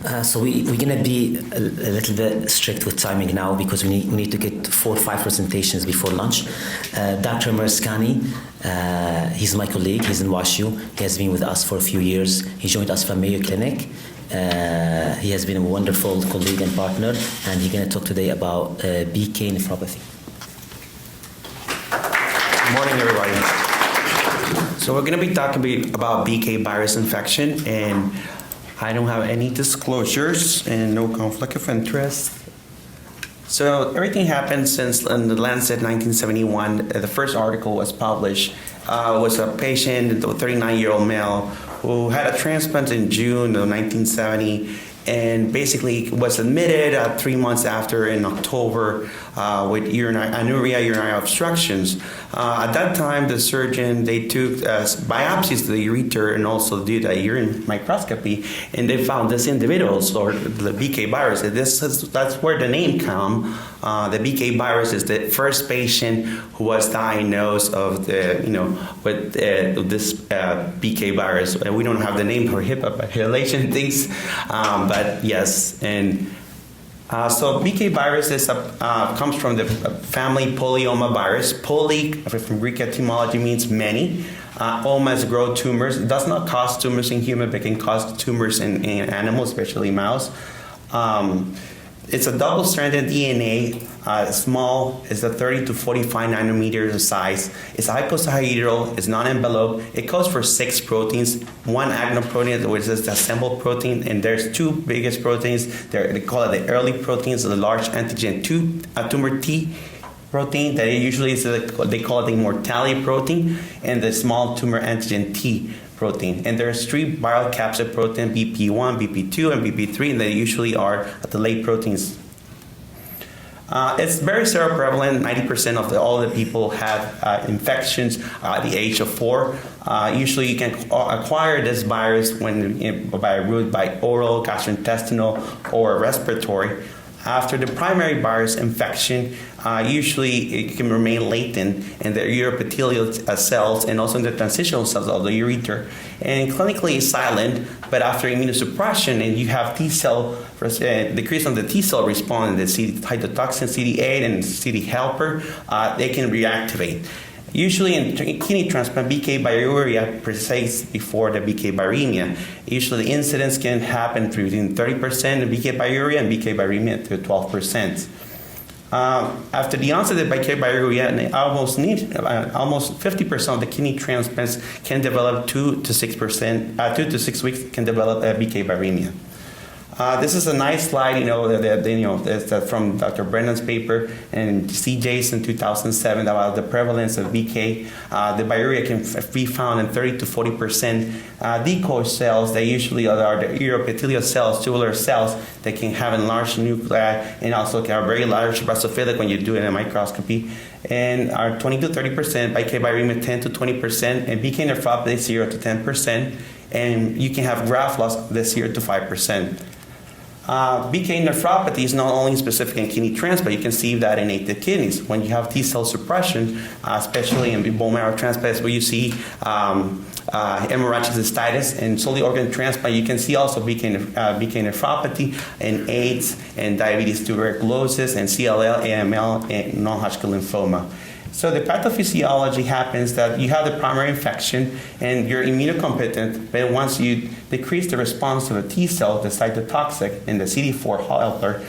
We're going to be a little bit strict with timing now because we need to get 4 or 5 presentations before lunch. Dr. Maraskani, he's my colleague. He's in WashU. He has been with us for a few years. He joined us from Mayo Clinic. He has been a wonderful colleague and partner, and he's going to talk today about BK nephropathy. Good morning, everybody. So we're going to be talking about BK virus infection, and I don't have any disclosures and no conflict of interest. So everything happened since in the Lancet 1971. The first article was published. Was a patient, a 39-year-old male, who had a transplant in June of 1970, and basically was admitted 3 months after in October with anuria, urinary obstructions. At that time, the surgeon, they took biopsies of the ureter and also did a urine microscopy, and they found this individuals, or the BK virus. That's where the name comes. The BK virus is the first patient who was diagnosed of with this BK virus. We don't have the name for HIPAA violation things, but yes. And so BK virus comes from the family polyoma virus. Poly, from Greek etymology, means many. Oma is grow tumors. It does not cause tumors in humans, but can cause tumors in animals, especially mouse. It's a double-stranded DNA, small, it's a 30 to 45 nanometers of size. It's icosahedral, it's non-enveloped. It codes for 6 proteins, 1 agnoprotein, which is the assembled protein, and there's 2 biggest proteins. They call it the early proteins, the large antigen 2, tumor T protein, that usually is they call it the mortality protein, and the small tumor antigen T protein. And there's 3 viral capsid protein, BP1, BP2, and BP3, and they usually are the late proteins. It's very seroprevalent. 90% of all the people have infections at the age of 4. Usually you can acquire this virus by oral, gastrointestinal, or respiratory. After the primary virus infection, usually it can remain latent in the uroepithelial cells and also in the transitional cells of the ureter. And clinically it's silent, but after immunosuppression and you have T-cell decrease on the T-cell response, the cytotoxin CD8 and CD helper, they can reactivate. Usually in kidney transplant, BK biuria persists before the BK viremia. Usually the incidence can happen between 30% of BK biuria and BK viremia to 12%. After the onset of BK biuria, almost 50% of the kidney transplants can develop 2 to 6 weeks can develop BK viremia. This is a nice slide, that's from Dr. Brennan's paper and CJ's in 2007 about the prevalence of BK. The biuria can be found in 30 to 40% decoy cells. They usually are the uroepithelial cells, tubular cells that can have enlarged nuclei and also can have very large basophilic when you do it in a microscopy. And are 20 to 30%, BK viremia 10 to 20%, and BK nephropathy 0 to 10%. And you can have graft loss this 0 to 5%. BK nephropathy is not only specific in kidney transplant, you can see that in native kidneys. When you have T-cell suppression, especially in bone marrow transplants where you see hemorrhagic cystitis and solely organ transplant, you can see also BK nephropathy and AIDS and diabetes, tuberculosis and CLL, AML, and non-Hodgkin lymphoma. So the pathophysiology happens that you have the primary infection and you're immunocompetent, but once you decrease the response to the T cell, the cytotoxic, and the CD4 helper,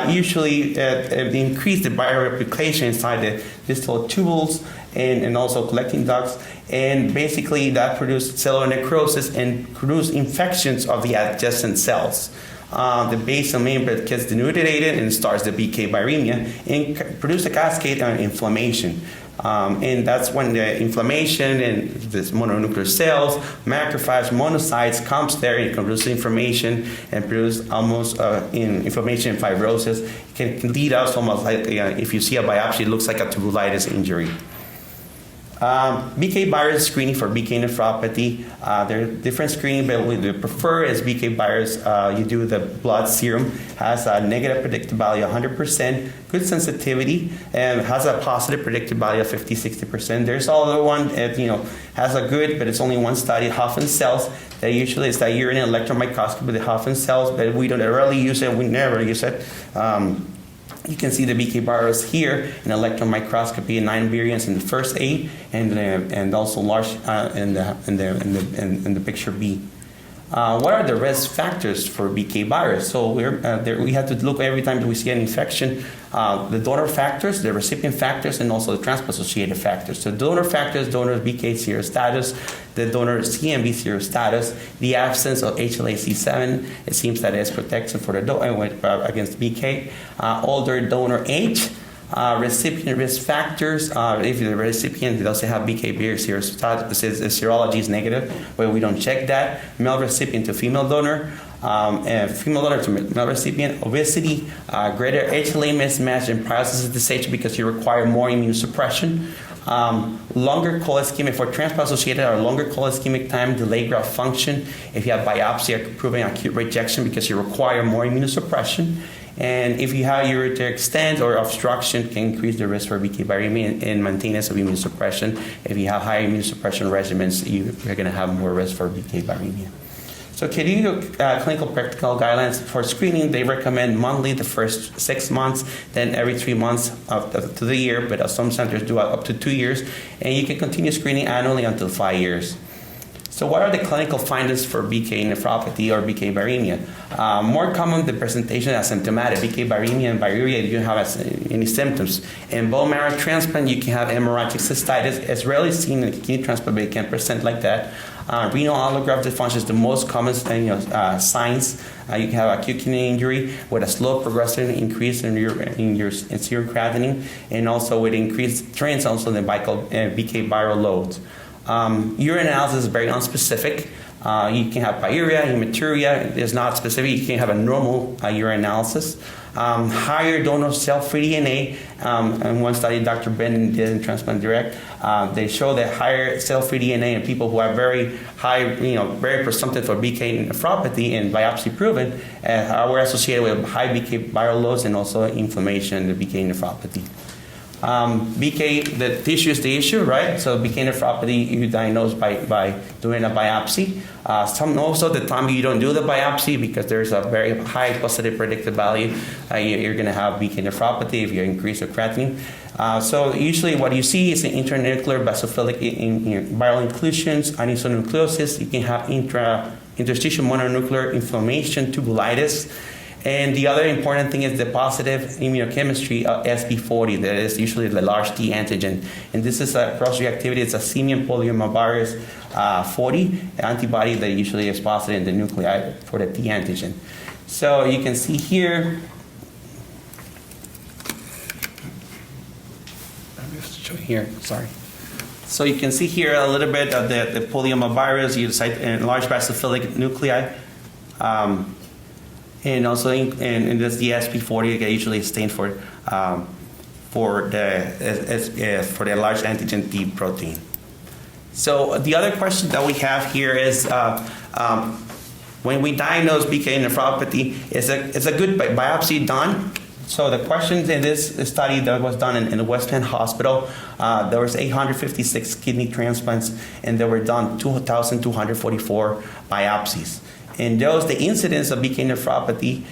usually increase the bioreplication inside the distal tubules and also collecting ducts, and basically that produces cellular necrosis and produce infections of the adjacent cells. The basal membrane gets denucleated and starts the BK viremia and produce a cascade of inflammation. And that's when the inflammation and this mononuclear cells, macrophages, monocytes comes there and produce inflammation and produce almost inflammation and fibrosis. It can lead us almost like if you see a biopsy, it looks like a tubulitis injury. BK virus screening for BK nephropathy. There are different screening, but what we prefer is BK virus. You do the blood serum, has a negative predictive value 100%, good sensitivity, and has a positive predictive value of 50-60%. There's another one that has a good, but it's only one study, Hoffman cells. That usually is that urine electron microscopy, the Hoffman cells, but we don't rarely use it. We never use it. You can see the BK virus here in electron microscopy, 9 virions in the first A, and also large in the picture B. What are the risk factors for BK virus? So we have to look every time we see an infection, the donor factors, the recipient factors, and also the transplant-associated factors. So donor factors, donor BK serostatus, the donor CMV serostatus, the absence of HLA-C7, it seems that it's protection for the against BK, older donor age, recipient risk factors. If the recipient doesn't have BKV or serology is negative, but we don't check that. Male recipient to female donor, female donor to male recipient, obesity, greater HLA mismatch and pyrocytic because you require more immunosuppression. Longer colischemic for transplant-associated or longer colischemic time, delayed graft function. If you have biopsy, proving acute rejection because you require more immunosuppression. And if you have ureteric stent or obstruction, can increase the risk for BK viremia and maintenance of immunosuppression. If you have high immunosuppression regimens, you're going to have more risk for BK viremia. So clinical practical guidelines for screening, they recommend monthly the first 6 months, then every 3 months to the year, but some centers do up to 2 years, and you can continue screening annually until 5 years. So what are the clinical findings for BK nephropathy or BK viremia? More common, the presentation asymptomatic. BK viremia and viruria, you don't have any symptoms. In bone marrow transplant, you can have hemorrhagic cystitis. It's rarely seen in kidney transplant, but it can present like that. Renal allograft dysfunction is the most common signs. You can have acute kidney injury with a slow progressive increase in serum creatinine, and also with increased trends also in the BK viral loads. Urine analysis is very unspecific. You can have pyuria, hematuria. It's not specific. You can have a normal urine analysis. Higher donor cell-free DNA. In one study Dr. Ben did in Transplant Direct, they show that higher cell-free DNA in people who are very high, very presumptive for BK nephropathy and biopsy proven, were associated with high BK viral loads and also inflammation in the BK nephropathy. BK, the tissue is the issue, right? So BK nephropathy, you diagnose by doing a biopsy. Most of the time you don't do the biopsy because there's a very high positive predictive value. You're going to have BK nephropathy if you increase your creatinine. So usually what you see is an intranuclear basophilic viral inclusions, anisonucleosis. You can have interstitial mononuclear inflammation, tubulitis. And the other important thing is the positive immunochemistry of SB40, that is usually the large T antigen. And this is a cross-reactivity, it's a simian polyomavirus 40 antibody that usually is positive in the nuclei for the T antigen. So you can see here, So you can see here a little bit of the polyomavirus, you cite in large basophilic nuclei. And also, and this the SP40 that usually stands for the large antigen T protein. So the other question that we have here is when we diagnose BK nephropathy, is a good biopsy done? So the questions in this study that was done in the West End Hospital, there was 856 kidney transplants, and there were done 2,244 biopsies. In those, the incidence of BK nephropathy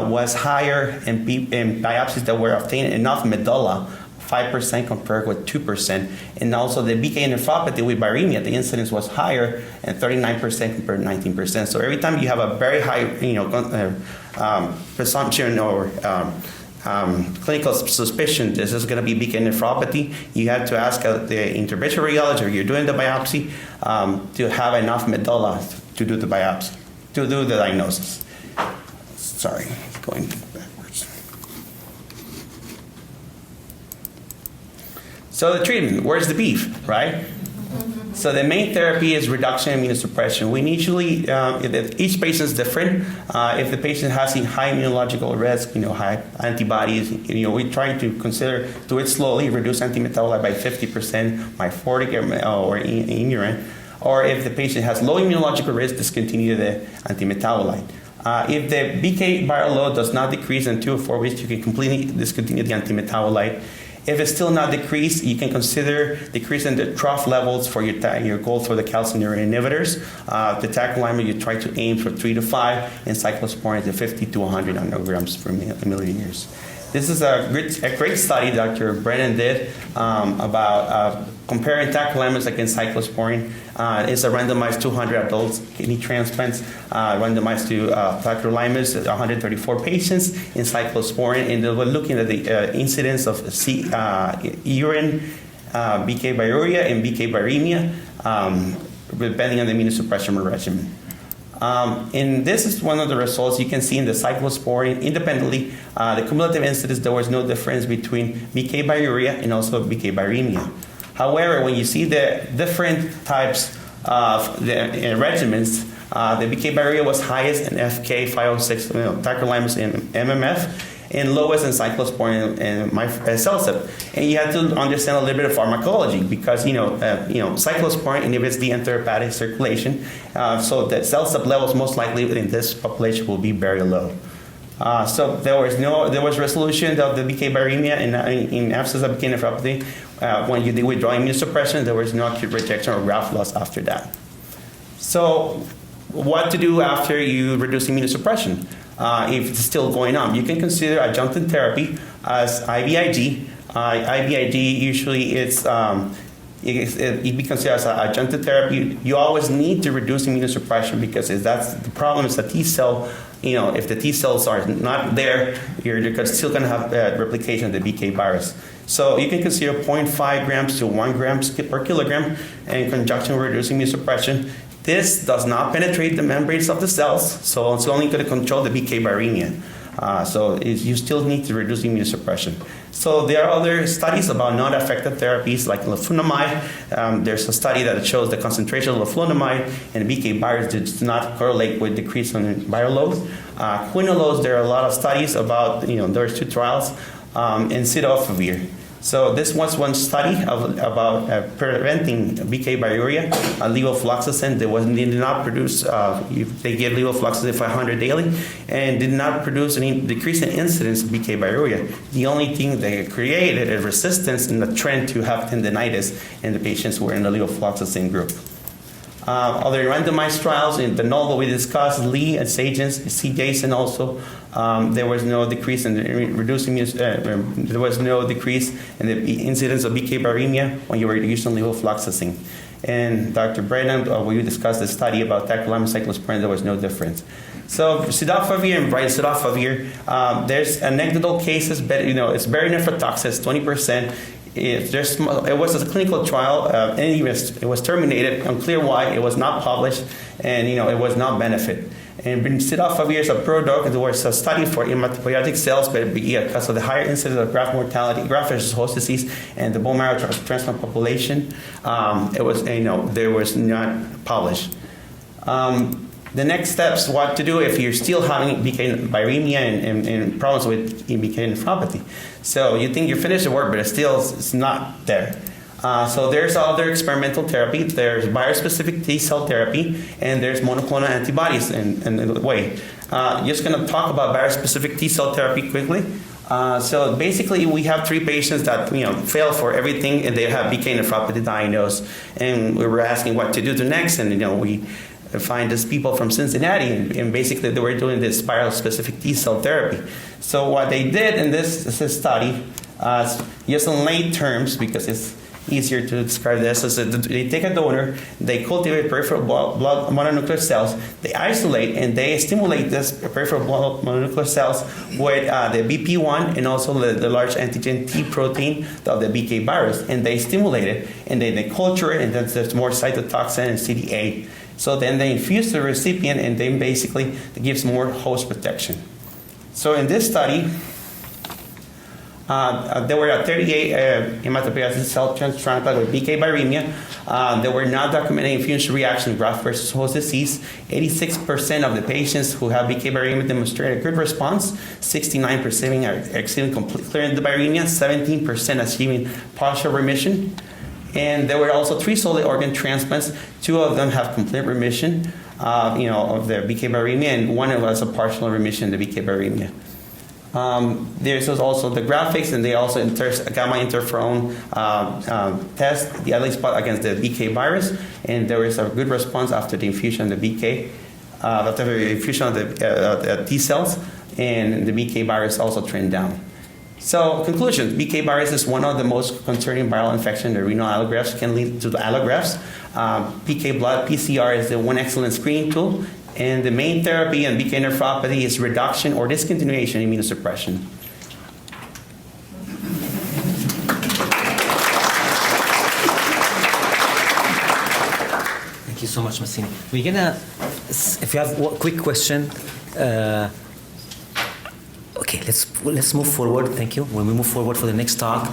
was higher in biopsies that were obtained enough medulla, 5% compared with 2%. And also the BK nephropathy with viremia, the incidence was higher at 39% compared to 19%. So every time you have a very high, presumption or clinical suspicion this is going to be BK nephropathy, you have to ask the interventional radiologist, or you're doing the biopsy, to have enough medulla to do the biopsy, to do the diagnosis. Sorry, going backwards. So the treatment, where's the beef, right? So the main therapy is reduction in immunosuppression. We usually, each patient is different. If the patient has a high immunological risk, high antibodies, we try to consider do it slowly, reduce antimetabolite by 50%, by 40 or in urine. Or if the patient has low immunological risk, discontinue the antimetabolite. If the BK viral load does not decrease in 2 or 4 weeks, you can completely discontinue the antimetabolite. If it's still not decreased, you can consider decreasing the trough levels for your goal for the calcineurin inhibitors. The tacrolimus, you try to aim for 3 to 5, and cyclosporine is 50 to 100 nanograms per million years. This is a great study Dr. Brennan did about comparing tacrolimus against cyclosporine. It's a randomized 200 adults kidney transplants, randomized to tacrolimus, 134 patients in cyclosporine, and they were looking at the incidence of urine, BK biuria, and BK viremia, depending on the immunosuppression regimen. And this is one of the results you can see in the cyclosporine independently. The cumulative incidence, there was no difference between BK biuria and also BK viremia. However, when you see the different types of the regimens, the BK biuria was highest in FK 506, tacrolimus and MMF, and lowest in cyclosporine and CellCept. And you have to understand a little bit of pharmacology because cyclosporine inhibits the enterohepatic circulation, so the CellCept levels most likely in this population will be very low. So there was resolution of the BK viremia in absence of BK nephropathy. When you did withdraw immunosuppression, there was no acute rejection or graft loss after that. So what to do after you reduce immunosuppression? If it's still going on, you can consider adjunctive therapy as IVIG. IVIG usually it be considered as adjunctive therapy. You always need to reduce immunosuppression because that's the problem is the T cell. If the T cells are not there, you're still going to have replication of the BK virus. So you can consider 0.5 grams to 1 gram per kilogram in conjunction with reducing immunosuppression. This does not penetrate the membranes of the cells, so it's only going to control the BK viremia. You still need to reduce immunosuppression. So there are other studies about non-effective therapies like leflunomide. There's a study that shows the concentration of leflunomide and BK virus does not correlate with decrease in viral loads. Quinolones, there are a lot of studies about, there's 2 trials, and cidofovir. So this was one study about preventing BK biuria, levofloxacin. They did not produce, they gave levofloxacin 500 daily and did not produce any decrease in incidence of BK biuria. The only thing they created a resistance in the trend to have tendinitis in the patients who were in the levofloxacin group. Other randomized trials in the novel we discussed, Lee and Sagens, CJs, and also there was no decrease in there was no decrease in the incidence of BK viremia when you were using levofloxacin. And Dr. Brennan, we discussed the study about tacrolimus cyclosporine, there was no difference. So cidofovir and cidofovir, there's anecdotal cases, but it's very nephrotoxic, 20%. It was a clinical trial, and it was terminated. Unclear why. It was not published, and it was not benefit. And cidofovir is a prodrug. There was a study for hematopoietic cells, but because of the higher incidence of graft mortality, graft versus host disease, and the bone marrow transplant population, there was not published. The next steps, what to do if you're still having BK viremia and problems with BK nephropathy. So you think you finished the work, but it's not there. So there's other experimental therapy. There's virus-specific T cell therapy, and there's monoclonal antibodies in the way. Just going to talk about virus-specific T cell therapy quickly. So basically, we have 3 patients that fail for everything, and they have BK nephropathy diagnosed, and we were asking what to do next, and we find these people from Cincinnati, and basically they were doing this spiral-specific T cell therapy. So what they did in this study, just in lay terms, because it's easier to describe this, is that they take a donor, they cultivate peripheral blood mononuclear cells, they isolate and they stimulate this peripheral blood mononuclear cells with the BP1 and also the large antigen T protein of the BK virus, and they stimulate it, and they culture it, and then there's more cytotoxin and CD8. So then they infuse the recipient, and then basically it gives more host protection. So in this study, There were 38 hematopoietic cell transplant with BK viremia. There were not documented infusion reaction graft versus host disease. 86% of the patients who have BK viremia demonstrated good response. 69% are exceeding complete clearance of the viremia. 17% achieving partial remission. And there were also 3 solid organ transplants. 2 of them have complete remission, of their BK viremia, and 1 was a partial remission of the BK viremia. There's also the graphics, and they also gamma interferon test the LA spot against the BK virus, and there was a good response after the infusion of the BK, after the infusion of the T cells, and the BK virus also trend down. So, conclusion: BK virus is one of the most concerning viral infections. The renal allografts can lead to the allografts. PK blood PCR is the one excellent screening tool. And the main therapy in BK nephropathy is reduction or discontinuation immunosuppression. Thank you so much, Massini. We're gonna, if you have a quick question, okay, let's move forward. Thank you. When we move forward for the next talk,